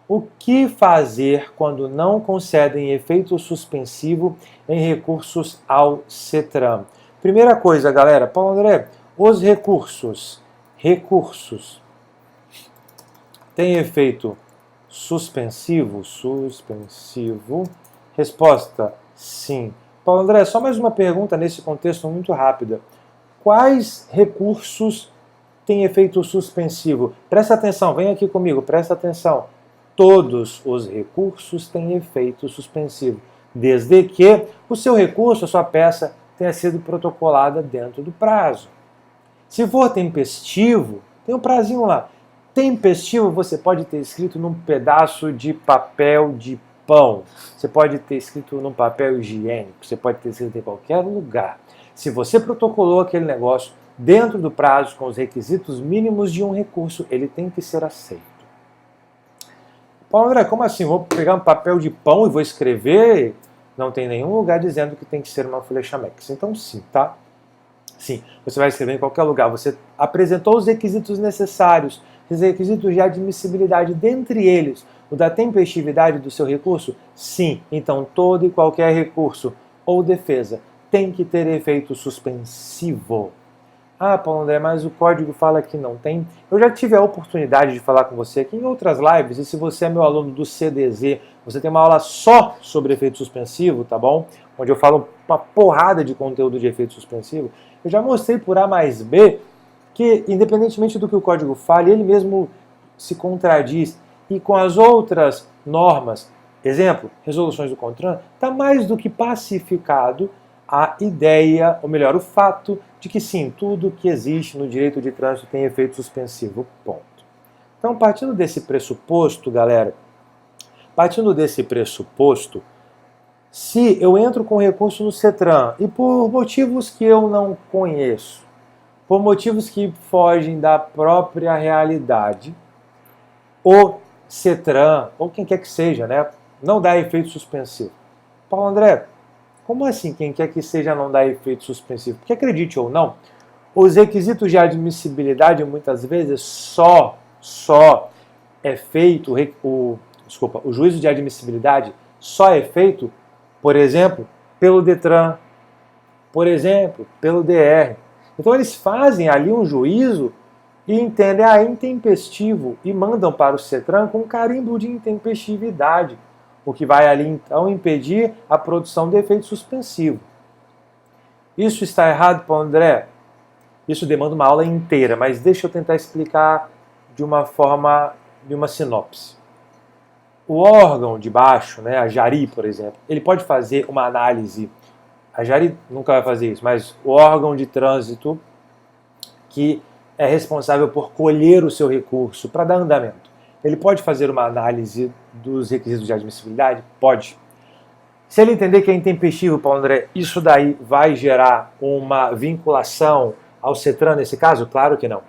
O que fazer quando não concedem efeito suspensivo em recursos ao CETRAN? Primeira coisa, galera, Paulo André, os recursos têm efeito suspensivo? Resposta, sim. Paulo André, só mais uma pergunta nesse contexto muito rápida. Quais recursos têm efeito suspensivo? Presta atenção, vem aqui comigo, presta atenção. Todos os recursos têm efeito suspensivo, desde que o seu recurso, a sua peça, tenha sido protocolada dentro do prazo. Se for tempestivo, tem um prazinho lá. Tempestivo você pode ter escrito num pedaço de papel de pão, você pode ter escrito num papel higiênico, você pode ter escrito em qualquer lugar. Se você protocolou aquele negócio dentro do prazo com os requisitos mínimos de um recurso, ele tem que ser aceito. Paulo André, como assim? Vou pegar um papel de pão e vou escrever? Não tem nenhum lugar dizendo que tem que ser uma folha Chamex. Então sim, tá? Sim, você vai escrever em qualquer lugar. Você apresentou os requisitos necessários, os requisitos de admissibilidade, dentre eles o da tempestividade do seu recurso? Sim, então todo e qualquer recurso ou defesa tem que ter efeito suspensivo. Ah, Paulo André, mas o código fala que não tem. Eu já tive a oportunidade de falar com você aqui em outras lives, e se você é meu aluno do CDZ, você tem uma aula só sobre efeito suspensivo, tá bom? Onde eu falo uma porrada de conteúdo de efeito suspensivo. Eu já mostrei por A mais B que, independentemente do que o código fale, ele mesmo se contradiz. E com as outras normas, exemplo, resoluções do CONTRAN, está mais do que pacificado a ideia, ou melhor, o fato de que sim, tudo que existe no direito de trânsito tem efeito suspensivo, ponto. Então, partindo desse pressuposto, galera, se eu entro com recurso no CETRAN e por motivos que eu não conheço, por motivos que fogem da própria realidade, o CETRAN, ou quem quer que seja, né, não dá efeito suspensivo. Paulo André, como assim quem quer que seja não dá efeito suspensivo? Porque acredite ou não, os requisitos de admissibilidade muitas vezes só é feito, o juízo de admissibilidade só é feito, por exemplo, pelo DETRAN, por exemplo, pelo DR. Então eles fazem ali um juízo e entendem, intempestivo, e mandam para o CETRAN com carimbo de intempestividade, o que vai ali então impedir a produção de efeito suspensivo. Isso está errado, Paulo André? Isso demanda uma aula inteira, mas deixa eu tentar explicar de uma forma, de uma sinopse. O órgão de baixo, né, a Jari, por exemplo, ele pode fazer uma análise. A Jari nunca vai fazer isso, mas o órgão de trânsito que é responsável por colher o seu recurso para dar andamento, ele pode fazer uma análise dos requisitos de admissibilidade? Pode. Se ele entender que é intempestivo, Paulo André, isso daí vai gerar uma vinculação ao CETRAN nesse caso? Claro que não.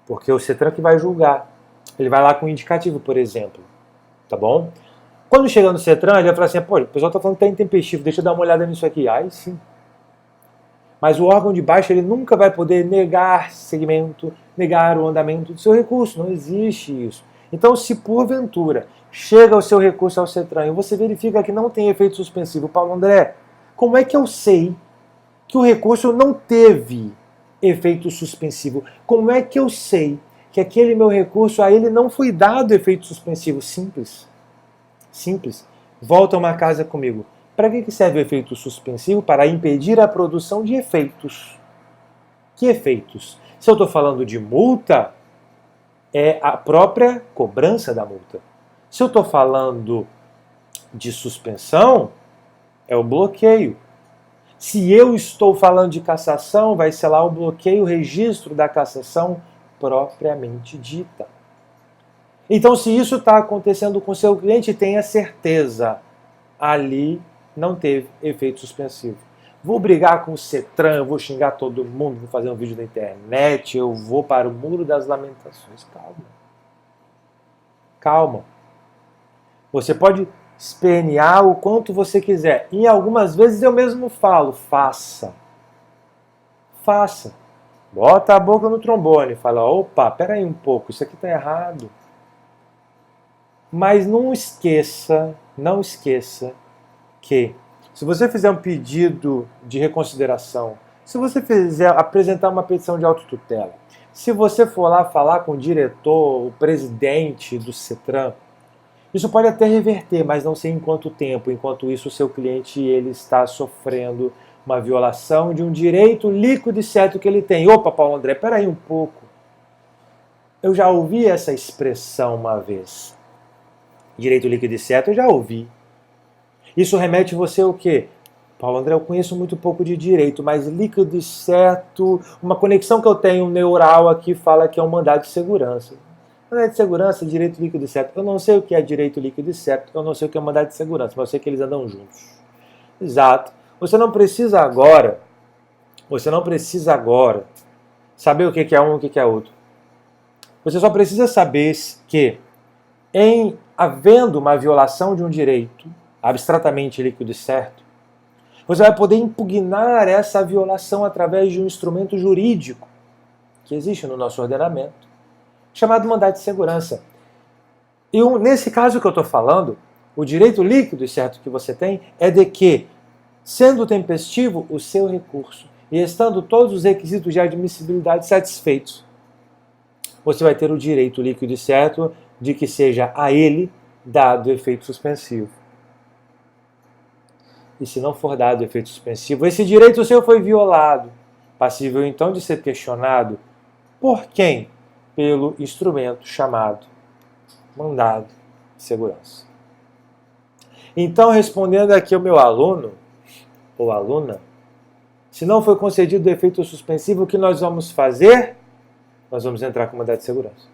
Porque é o CETRAN que vai julgar. Ele vai lá com um indicativo, por exemplo. Tá bom? Quando chega no CETRAN, ele vai falar assim, pô, o pessoal está falando que está intempestivo, deixa eu dar uma olhada nisso aqui. Aí sim. Mas o órgão de baixo ele nunca vai poder negar segmento, negar o andamento do seu recurso. Não existe isso. Então, se porventura chega o seu recurso ao CETRAN e você verifica que não tem efeito suspensivo, Paulo André, como é que eu sei que o recurso não teve efeito suspensivo? Como é que eu sei que aquele meu recurso, a ele não foi dado efeito suspensivo? Simples. Simples. Volta a uma casa comigo. Para que serve o efeito suspensivo? Para impedir a produção de efeitos. Que efeitos? Se eu estou falando de multa, é a própria cobrança da multa. Se eu estou falando de suspensão, é o bloqueio. Se eu estou falando de cassação, vai ser lá o bloqueio, o registro da cassação propriamente dita. Então, se isso está acontecendo com o seu cliente, tenha certeza, ali não teve efeito suspensivo. Vou brigar com o CETRAN, vou xingar todo mundo, vou fazer um vídeo na internet, eu vou para o muro das lamentações. Calma. Calma. Você pode espernear o quanto você quiser. E algumas vezes eu mesmo falo, faça. Faça. Bota a boca no trombone e fala, opa, peraí um pouco, isso aqui está errado. Mas não esqueça que se você fizer um pedido de reconsideração, se você apresentar uma petição de autotutela, se você for lá falar com o diretor, o presidente do CETRAN, isso pode até reverter, mas não sei em quanto tempo. Enquanto isso, o seu cliente ele está sofrendo uma violação de um direito líquido e certo que ele tem. Opa, Paulo André, peraí um pouco. Eu já ouvi essa expressão uma vez. Direito líquido e certo, eu já ouvi. Isso remete você ao quê? Paulo André, eu conheço muito pouco de direito, mas líquido e certo, uma conexão que eu tenho neural aqui fala que é um mandado de segurança. Mandado de segurança, direito líquido e certo. Eu não sei o que é direito líquido e certo, eu não sei o que é mandado de segurança, mas eu sei que eles andam juntos. Exato. Você não precisa agora saber o que é um e o que é outro. Você só precisa saber que, em havendo uma violação de um direito, abstratamente líquido e certo, você vai poder impugnar essa violação através de um instrumento jurídico que existe no nosso ordenamento, chamado mandado de segurança. E nesse caso que eu estou falando, o direito líquido e certo que você tem é de que, sendo tempestivo o seu recurso e estando todos os requisitos de admissibilidade satisfeitos, você vai ter o direito líquido e certo de que seja a ele dado efeito suspensivo. E se não for dado efeito suspensivo, esse direito seu foi violado, passível então de ser questionado por quem? Pelo instrumento chamado mandado de segurança. Então, respondendo aqui ao meu aluno ou aluna, se não foi concedido o efeito suspensivo, o que nós vamos fazer? Nós vamos entrar com mandado de segurança.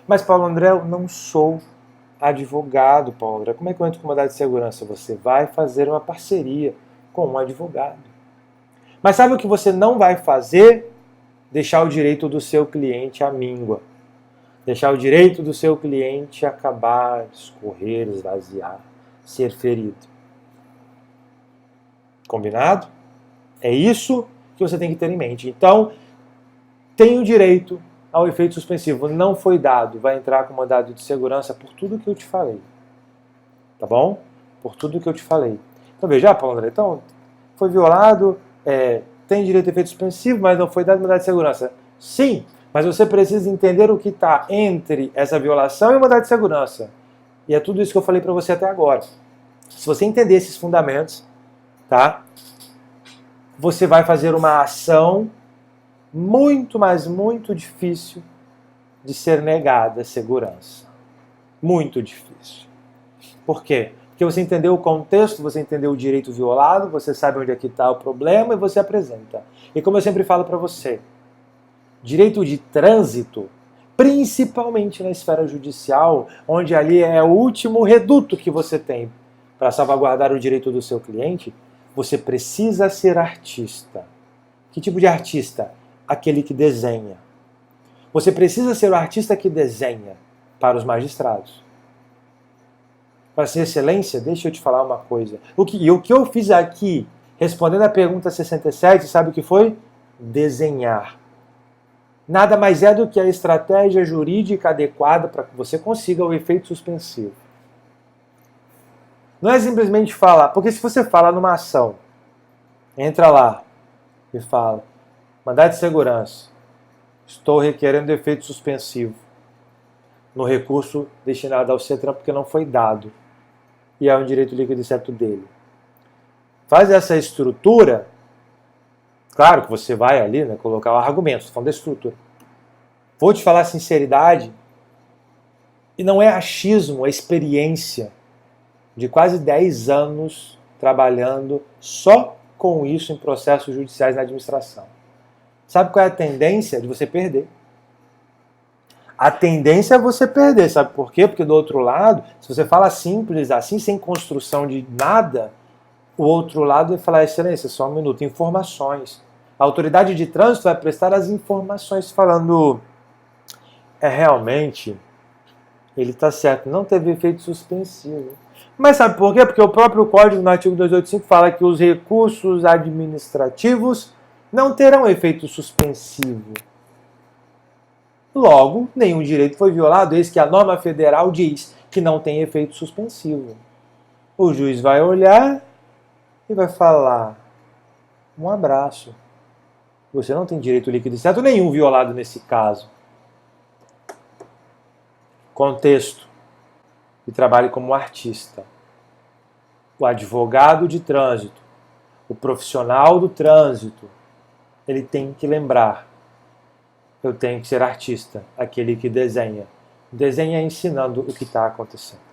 Mas, Paulo André, eu não sou advogado, Paulo André. Como é que eu entro com mandado de segurança? Você vai fazer uma parceria com um advogado. Mas sabe o que você não vai fazer? Deixar o direito do seu cliente à míngua. Deixar o direito do seu cliente acabar, escorrer, esvaziar, ser ferido. Combinado? É isso que você tem que ter em mente. Então, tem o direito ao efeito suspensivo. Não foi dado, vai entrar com mandado de segurança por tudo que eu te falei. Tá bom? Por tudo que eu te falei. Então veja, Paulo André, então, foi violado, tem direito ao efeito suspensivo, mas não foi dado mandado de segurança. Sim, mas você precisa entender o que está entre essa violação e o mandado de segurança. E é tudo isso que eu falei para você até agora. Se você entender esses fundamentos, tá? Você vai fazer uma ação muito, mas muito difícil de ser negada a segurança. Muito difícil. Por quê? Porque você entendeu o contexto, você entendeu o direito violado, você sabe onde é que está o problema e você apresenta. E como eu sempre falo para você, direito de trânsito, principalmente na esfera judicial, onde ali é o último reduto que você tem para salvaguardar o direito do seu cliente, você precisa ser artista. Que tipo de artista? Aquele que desenha. Você precisa ser o artista que desenha para os magistrados. Para ser excelência, deixa eu te falar uma coisa. O que eu fiz aqui, respondendo a pergunta 67, sabe o que foi? Desenhar. Nada mais é do que a estratégia jurídica adequada para que você consiga o efeito suspensivo. Não é simplesmente falar, porque se você fala numa ação, entra lá e fala, mandado de segurança, estou requerendo efeito suspensivo no recurso destinado ao CETRAN porque não foi dado e é um direito líquido e certo dele. Faz essa estrutura, claro que você vai ali, né, colocar o argumento, estou falando da estrutura. Vou te falar a sinceridade, e não é achismo, é experiência de quase 10 anos trabalhando só com isso em processos judiciais na administração. Sabe qual é a tendência de você perder? A tendência é você perder, sabe por quê? Porque do outro lado, se você fala simples assim, sem construção de nada, o outro lado vai falar, excelência, só um minuto, informações. A autoridade de trânsito vai prestar as informações falando, realmente, ele está certo, não teve efeito suspensivo. Mas sabe por quê? Porque o próprio Código, no artigo 285, fala que os recursos administrativos não terão efeito suspensivo. Logo, nenhum direito foi violado, eis que a norma federal diz que não tem efeito suspensivo. O juiz vai olhar e vai falar: um abraço. Você não tem direito líquido e certo nenhum violado nesse caso. Contexto. E trabalhe como artista. O advogado de trânsito, o profissional do trânsito, ele tem que lembrar: eu tenho que ser artista, aquele que desenha. Desenha ensinando o que está acontecendo.